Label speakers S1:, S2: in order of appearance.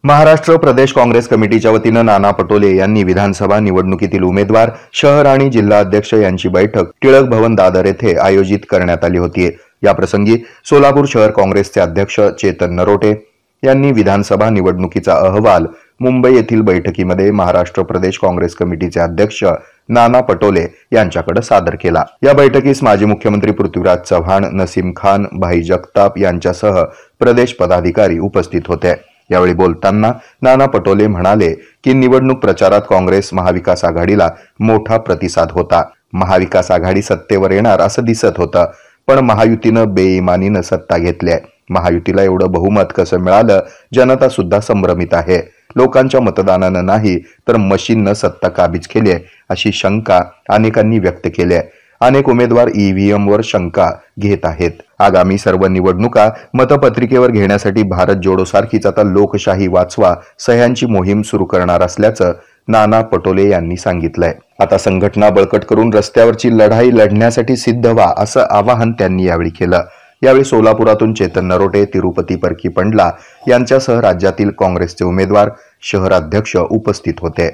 S1: महाराष्ट्र प्रदेश काँग्रेस कमिटीच्या वतीनं नाना पटोले यांनी विधानसभा निवडणुकीतील उमेदवार, शहर आणि जिल्हा अध्यक्ष यांची बैठक टिळक भवन दादर येथे आयोजित करण्यात आली होती। या प्रसंगी सोलापूर शहर काँग्रेसचे अध्यक्ष चेतन नरोटे यांनी विधानसभा निवडणुकीचा अहवाल मुंबई येथील बैठकीमध्ये महाराष्ट्र प्रदेश काँग्रेस कमिटीचे अध्यक्ष नाना पटोले यांच्याकडे सादर केला। या बैठकीस माजी मुख्यमंत्री पृथ्वीराज चव्हाण, नसीम खान, भाई जगताप यांच्यासह प्रदेश पदाधिकारी उपस्थित होते। यावेळी बोलताना नाना पटोले म्हणाले की निवडणूक प्रचारात काँग्रेस महाविकास आघाडीला मोठा प्रतिसाद होता। महाविकास आघाडी सत्तेवर येणार असं दिसत होतं, पण महायुतीनं बेईमानीनं सत्ता घेतली। महायुतीला एवढं बहुमत कसं मिळालं, जनता सुद्धा संभ्रमित आहे। लोकांच्या मतदानानं नाही तर मशीननं सत्ता काबीज केली अशी शंका अनेकांनी व्यक्त केली आहे। अनेक उमेदवार ईव्हीएम वर शंका घेत आहेत। आगामी सर्व निवडणुका मतपत्रिकेवर घेण्यासाठी भारत जोडो सारखीच आता लोकशाही वाचवा सह्यांची मोहीम सुरू करणार असल्याचं नाना पटोले यांनी सांगितलंय। आता संघटना बळकट करून रस्त्यावरची लढाई लढण्यासाठी सिद्ध व्हा असं आवाहन त्यांनी यावेळी केलं। यावेळी सोलापुरातून चेतन नरोटे, तिरुपती परकी पंडला यांच्यासह राज्यातील काँग्रेसचे उमेदवार, शहराध्यक्ष उपस्थित होते।